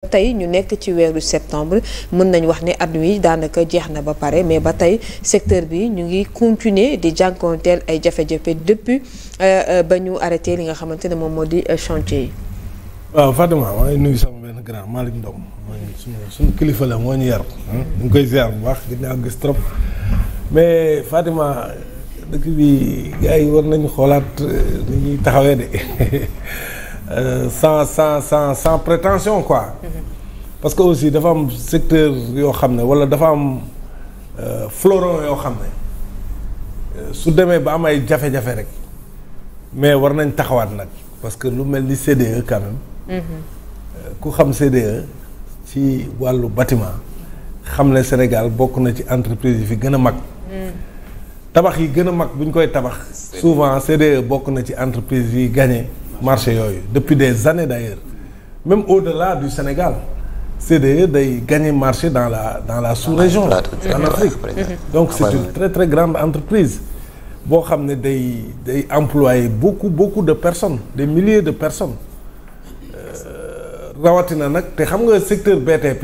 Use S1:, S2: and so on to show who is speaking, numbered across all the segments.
S1: tey ñu nekk ci weeru septembre mën nañ wax ne at wi daanaka jeex na ba pare mais ba tey secteur bi ñu ngi continuer di jànkoonteel ay jafe-jafe depuis ba ñu arrêté li nga xamante ne moom moo di chantier yi.
S2: waaw Fatima maa ngi nuyu sama benn grand Malick Ndom suñu kilifa la moo ñu yar. ñu ngi koy ziar bu baax ginnaaw gis trop mais Fatima dëkk bi gars yi war nañu xoolaat ni ñuy taxawee de. sans prétention quoi. Parce que aussi dafa am secteur yoo xam ne walla dafa am fleuron yoo xam ne su demee ba am ay jafe-jafe rek mais war nañ taxawaat nag parce que lu mel ni CDE quand même. ku xam CDE ci wàllu bâtiment xam ne Sénégal bokk na ci entreprise yi fi gën a mag. tabax yi gën a mag bu ñu koy tabax. souvent CDE bokk na ci entreprise yi gagné. marché yooyu depuis des années d'ailleurs même au-delà du Sénégal CDE day gagner marché dans la sous-région en Afrique donc c'est une très très grande entreprise boo xam ne day employer beaucoup de personnes des milliers de personnes rawatina nag te xam nga secteur BTP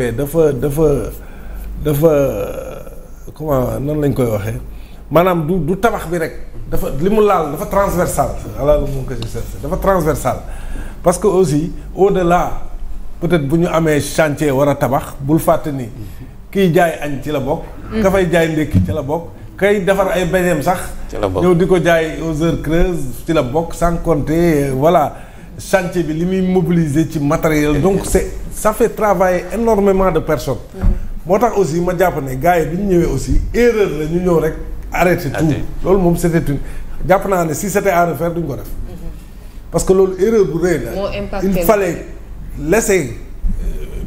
S2: dafa comment nan lañ koy waxee maanaam du tabax bi rek dafa li mu laal dafa transversal ala lu mu ko ci cherché dafa transversal parce que aussi au-delà peut-être bu ñu amee chantier war a tabax bul fàtte ni kiy jaay añ ci la bokk ka fay jaay ndékki ci la bokk kay defar ay beñeem sax ñëw di ko jaay aux heures creuses ci la bokk sans compter voilà chantier bi li muy mobiliser ci matériel donc ça fait travailler énormément de personnes moo tax aussi ma jàpp ne gars yi bi ñu ñëwee aussi erreur la ñu ñëw rek arrêter tout loolu moom c'était une jàpp naa ne si c'était à refaire duñ ko def parce que loolu erreur bu rëy la il fallait laisser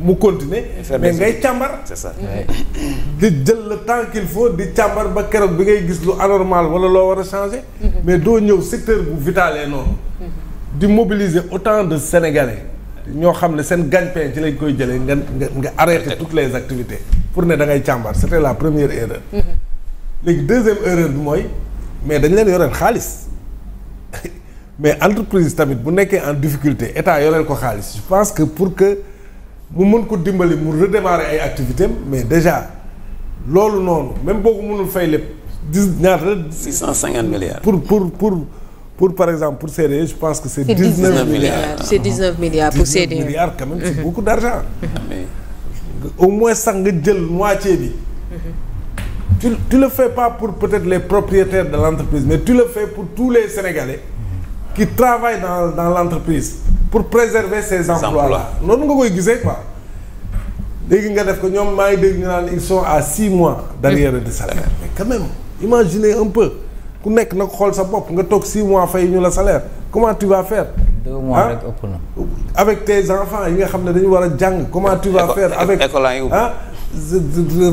S2: mu continuer mais ngay càmbar
S3: c'est ça
S2: di jël le temps qu'il faut di càmbar ba keroog bi ngay gis lu anormal wala loo war a changer mais doo ñëw secteur bu vitalee noonu di mobiliser autant de Sénégalais ñoo xam ne seen gagne-pain ci lañ koy jëlee nga arrêter toutes les activités pour ne da ngay càmbar c'était la première erreur léegi deuxième erreur bi mooy mais dañ leen yoreel xaalis mais entreprise tamit bu nekkee en difficulté état yoreel ko xaalis je pense que pour que mu mën ko dimbali mu redémarrer ay activités mais déjà loolu noonu même boo ko mënul fay lépp
S3: 650 milliards.
S2: pour par exemple pour CDE je pense que c'est 19 milliards.
S1: C'est 19 milliards pour CDE.
S2: 19 milliards quand même c'est beaucoup d'argent. Au moins sax nga jël moitié bi. Tu le fais pas pour peut-être les propriétaires de l'entreprise mais tu le fais pour tous les Sénégalais qui travaillent dans l'entreprise pour préserver ces emplois-là noonu nga koy gisee quoi léegi nga def ko ñoom maa ngi dégg ñu naan ils sont à 6 mois d'arriérés de salaire mais quand même imaginez un peu ku nekk nag xool sa bopp nga toog 6 mois fay ñu la salaire comment tu vas faire
S4: 2 mois rek ëpp na
S2: avec tes enfants yi nga xam ne dañu war a jàng comment tu vas faire avec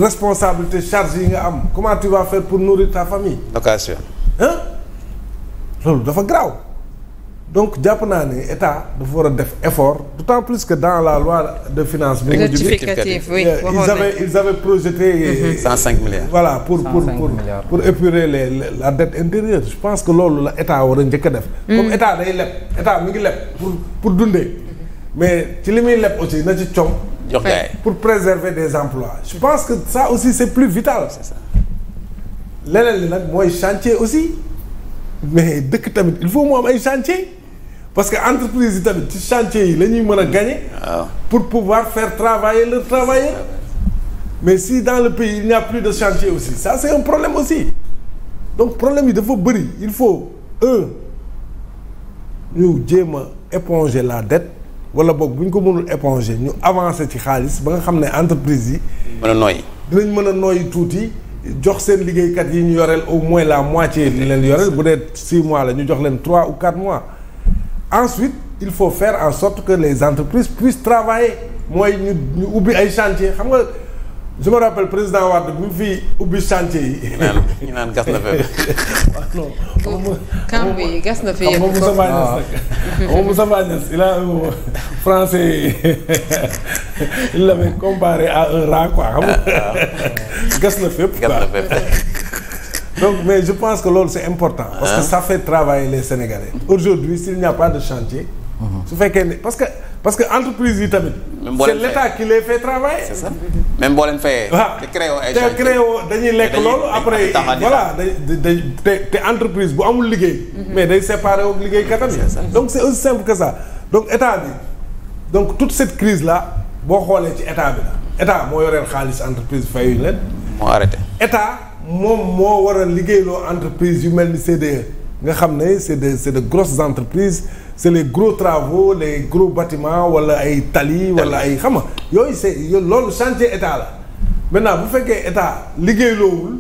S2: responsabilité charge yi nga am comment tu vas faire pour nourrir ta famille
S3: location
S2: loolu dafa grave donc jàpp naa ne état dafa war a def effort d'autant plus que dans la loi de finances bi
S1: rectificatif oui
S2: ils avaient projeté
S3: 105 milliards
S2: voilà pour épurer la dette intérieure je pense que loolu la état war a njëkk a def comme état day leb état mi ngi leb pour dundee mais ci li muy leb aussi na ci com
S3: jox gaay
S2: pour préserver des emplois je pense que ça aussi c'est plus vital c'est ça leneen li nag mooy chantier aussi mais dëkk tamit il faut mu am ay chantier parce que entreprise yi tamit ci chantier yi la ñuy mën a gagner pour pouvoir faire travailler leurs travailleurs mais si dans le pays il n'y a plus de chantier aussi ça c'est un problème aussi donc problème yi dafa bëri il faut ñu jéem a éponger la dette wala boog bu ñu ko mënul éponger ñu avancer ci xaalis ba nga xam ne entreprise yi
S3: mën a nooyi
S2: dinañ mën a nooyi tuuti jox seen liggéeykat yi ñu yoreel au moins la moitié li leen yoreel bu dee 6 mois la ñu jox leen 3 ou 4 mois ensuite il faut faire en sorte que les entreprises puissent travailler mooy ñu ubbi ay chantier xam nga je me rappelle président Wade bi mu fi ubbi chantier yi.
S3: ñu naan gas na fépp.
S1: non camp bi gas na fi
S2: yéen ko xam Moussa Niasse il a français il l'avait comparé à un rat quoi xam nga gas na fépp quoi. Donc mais je pense que loolu c'est important. Parce que ça fait travailler les Sénégalais. Aujourd'hui s'il n'y a pas de chantier. su fekkee ne parce que parce que entreprise yi tamit. c'est l'État qui les fait travailler.
S3: c'est ça même boo leen fayee.
S2: waaw te créé dañuy lekk loolu après voilà te entreprise bu amul liggéey. mais day séparé ak liggéeykatam yi. donc c'est aussi simple que ça donc état bi donc toute cette crise là boo xoolee ci état bi la état moo yoreel xaalis entreprise fayuñu leen.
S3: moo arrêté.
S2: état moom moo war a liggéeyloo entreprise yu mel ni CDE nga xam ne c'est de grosses entreprises. c'est les gros travaux les gros bâtiments wala ay tali wala ay xam nga yooyu c'est loolu chantier état la maintenant bu fekkee état liggéeyloowul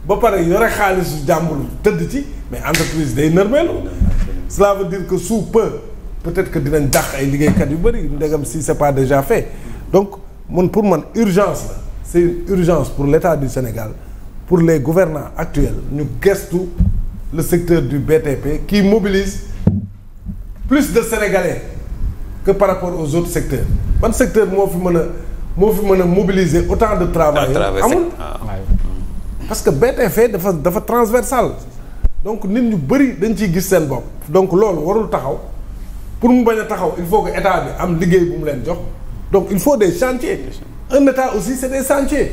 S2: ba pare yore xaalisu jàmbur tëdd ci mais entreprise day nërmeelu cela veut dire que sous peu peut-être que dinañ dàq ay liggéeykat yu bëri ndegam si c'est pas déjà fait donc pour man urgence la c'est une urgence pour l'État du Sénégal pour les gouvernants actuels ñu gestu le secteur du BTP qui mobilise plus de Sénégalais que par rapport aux autres secteurs ban secteur moo fi mën a mobiliser autant de travailleurs amul parce que BTP dafa transversal donc nit ñu bëri dañ ciy gis seen bopp donc loolu warul taxaw pour mu bañ a taxaw il faut que état bi am liggéey bu mu leen jox donc il faut des chantiers un état aussi c'est des chantiers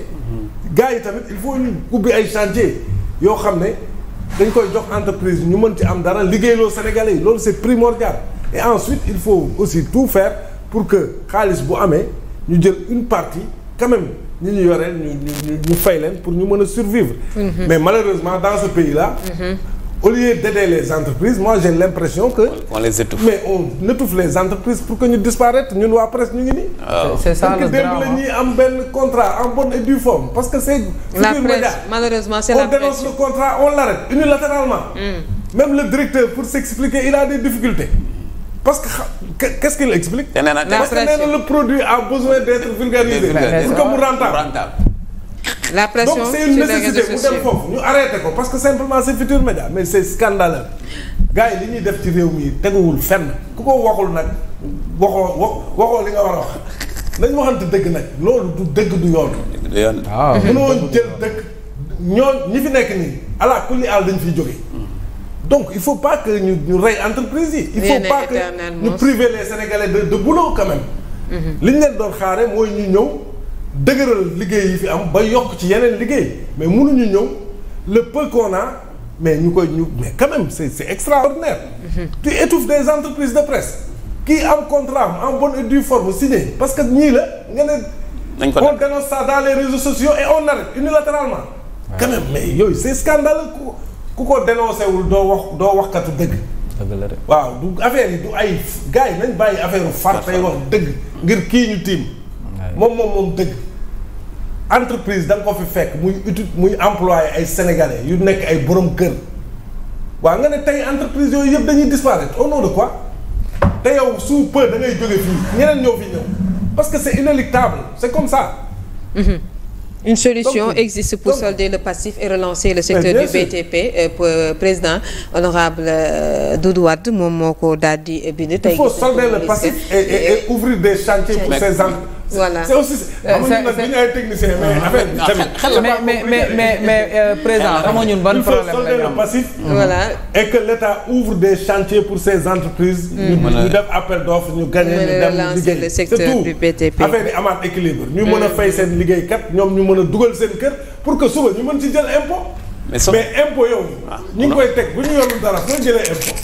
S2: gars yi tamit il faut ñu ubbi ay chantiers yoo xam ne dañ koy jox entreprise ñu mën ci am dara liggéeyloo Sénégalais yi loolu c'est primordial et ensuite il faut aussi tout faire pour que xaalis bu amee ñu jël une partie quand même ñi ñu yoreel ñu fay leen pour ñu mën a survivre mais malheureusement dans ce pays-là au lieu d'aider les entreprises moi j'ai l'impression que
S3: on les étouffe
S2: mais on étouffe les entreprises pour que ñu disparaître ñun waa presse ñu ngi nii
S4: c'est ça le drame
S2: la ñuy am benn contrat en bonne et due forme parce que c'est
S1: la presse malheureusement c'est la presse
S2: on dénonce le contrat on l'arrête unilatéralement même le directeur pour s'expliquer il a des difficultés parce que qu'est-ce qu'il explique parce que nee na le produit a besoin d'être vulgarisé pour que mu rentable
S1: la pression
S2: donc c'est une nécessité mu dem foofu ñu arrêté ko parce que simplement c'est Futurs Médias mais c'est scandaleux gars yi li ñuy def ci réew mi teguwul fenn ku ko waxul nag waxoo li nga war a wax nañ waxante dëgg nag loolu du dëgg du yoon mënoo jël dëgg ñi fi nekk nii ala kulli àll dañ fiy jóge donc il faut pas que ñu rey entreprise yi il faut pas que ñu priver les Sénégalais de boulot quand même li ñu leen doon xaare mooy ñu ñëw dëgëral liggéey yi fi am ba yokk ci yeneen liggéey mais mënuñu ñëw le peu qu'on a mais mais quand même c'est extraordinaire tu étouffes des entreprises de presse qui am contrat en bonne et due forme signé parce que ñii la nga ne on dénonce ça dans les réseaux sociaux et on arrête unilatéralement quand même mais yooyu c'est scandaleux ku ko dénoncé wul doo waxkatu dëgg waaw du affaire yi du ay gars yi nañ bàyyi affaire far tey wax dëgg ngir kii ñu tiim moom dëgg entreprise da nga ko fi fekk muy employé ay sénégalais yu nekk ay borom kër waaw nga ne tey entreprise yooyu yëpp dañuy disparaître au nom de quoi te yow sous peu da ngay jóge fii ñeneen ñoo fi ñëw parce que c'est inéluctable c'est comme ça.
S1: Une solution existe pour solder le passif et relancer le secteur du BTP président honorable Doudou Wade moom moo ko daal di bind.
S2: Il faut solder le passif et ouvrir des chantiers pour ces entreprises.
S1: Voilà
S2: c'est aussi amuñu nag dañu ay techniciens
S4: mais président xamoo ñun ban problème la ñu am.
S2: il faut solder le passif.
S1: Voilà
S2: et que l'État ouvre des chantiers pour ces entreprises. ñu def appel d'offres ñu gagner ñu dem liggéey
S1: le secteur du BTP.
S2: affaire yi amaat équilibre ñu mën a fay seen liggéeykat ñoom ñu mën a dugal seen kër pour que suba ñu mën ci jël impôt. mais impôt yow. ñu ngi koy teg bu ñu yorul dara foo jëlee impôt.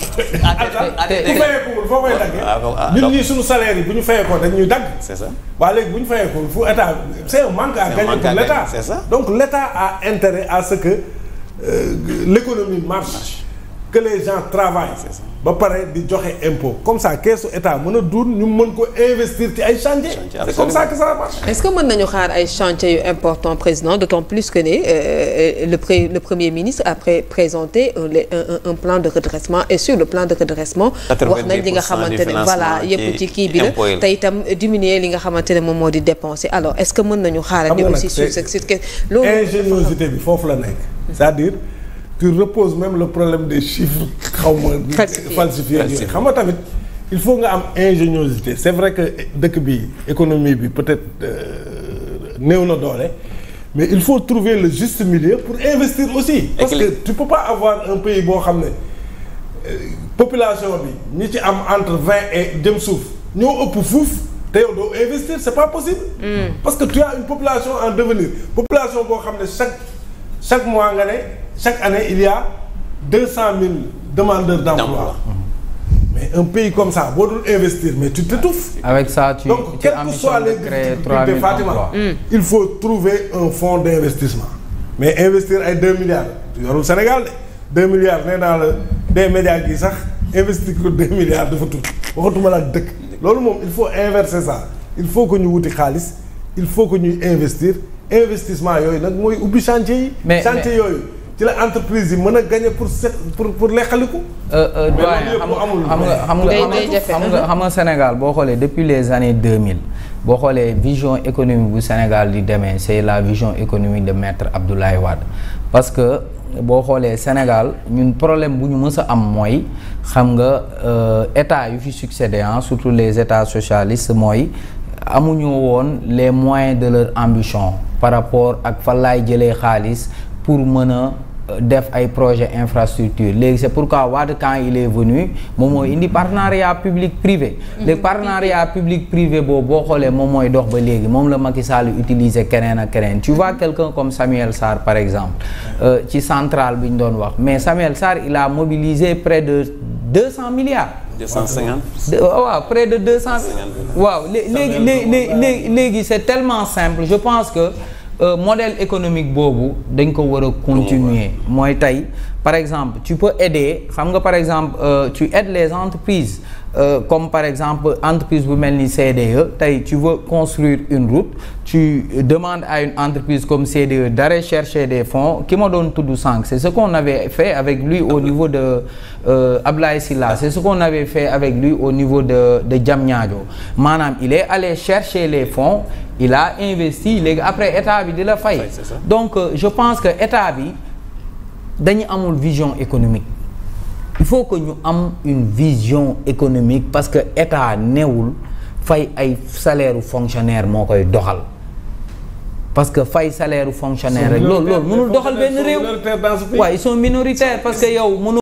S2: ku fayeekuwul foo koy daggee. ñun ñii suñu salaire yi bu ñu fayeekoo dañ ñuy dagg.
S3: c'est ça
S2: waaye léegi bu ñu fayeekuwul fu état c'est un manque à gagner pour l'État.
S3: c'est ça
S2: donc l'État a intérêt à ce que l'économie marche que les gens travaillent. ba pare di joxe impôt comme ça keesu état mën a duun ñu mën ko investir ci ay chantiers. c'est comme ça que ça marche.
S1: est-ce que mën nañu xaar ay chantiers yu important président d'autant plus que le premier ministre a présenté un plan de redressement et sur le plan de redressement wax nañ li nga xamante ne voilà yëpp ci kii bi la te itam diminuer li nga xamante ne moom moo di dépenser alors est-ce que mën nañu xaarandi aussi sur loolu
S2: ingéniosité bi foofu la nekk c'est-à-dire tu reposes même le problème des chiffres xaw ma falsifiés yooyu xam nga tamit il faut nga am ingéniosité c'est vrai que dëkk bi économie bi peut-être néew na doole mais il faut trouver le juste milieu pour investir aussi parce que tu peux pas avoir un pays boo xam ne population bi ñi ci am entre 20 et jëm suuf ñoo ëpp fuuf te yow doo investir c'est pas possible. Parce que tu as une population en devenir population boo xam ne chaque mois nga ne chaque année il y a 200,000 demandeurs d'emploi. Mais un pays comme ça boo dul investir mais tu t'étouffes.
S4: Avec ça tu
S2: donc quelles que soient les difficultés Fatima il faut trouver un fonds d'investissement. Mais investir ay 2 milliards yorul Sénégal de 2 milliards nee naa la des médias gi sax investir ko 2 milliards dafa tuuti waxatuma la ak dëkk. loolu moom il faut inverser ça il faut que ñu wuti xaalis il faut que ñuy investir investissement yooyu nag mooy ubbi chantier yi. mais chantier yooyu ci la entreprise yi mën a gagner pour leqaliku.
S4: xam nga Sénégal boo xoolee depuis les années 2000 boo xoolee vision économique bu Sénégal di demee c'est la vision économique de maître Abdoulaye Wade parce que boo xoolee Sénégal ñun problème bu ñu mës a am mooy xam nga état yu fi succédé surtout les états socialistes mooy amuñu woon les moyens de leur ambition par rapport ak fan laay jëlee xaalis pour mën a def ay projet infrastructure léegi c'est pourquoi Wade quand il est venu moom mooy indi partenariat public privé léegi partenariat public privé boobu boo xoolee moom mooy dox ba léegi moom la Macky Sall utiliser keneen ak keneen tu vois quelqu'un comme Samuel Sarr par exemple ci centrale bi ñu doon wax mais Samuel Sarr il a mobilisé près de 200 milliards
S3: 250
S4: waaw près de 200 waaw léegi c'est tellement simple je pense que modèle économique boobu dañ ko war a continuer mooy tey par exemple tu peux aider xam nga par exemple tu aides les entreprises comme par exemple entreprise bu mel ni CDE tey tu veux construire une route tu demandes à une entreprise comme CDE d'aller chercher des fonds ki ma doon tudd sànq c'est ce qu'on avait fait avec lui au niveau de Ablaye Sylla c'est ce qu'on avait fait avec lui au niveau de Diamniadio maanaam il est allé chercher les fonds il a investi léegi après état bi di la fay donc je pense que état bi dañu amul vision économique il faut que ñu am une vision économique parce que état newul fay ay salaire u fonctionnaire moo koy doxal parce que fay salaire u fonctionnaire rek loolu mënul doxal benn réew waaye ils sont minoritaires parce que yow mënul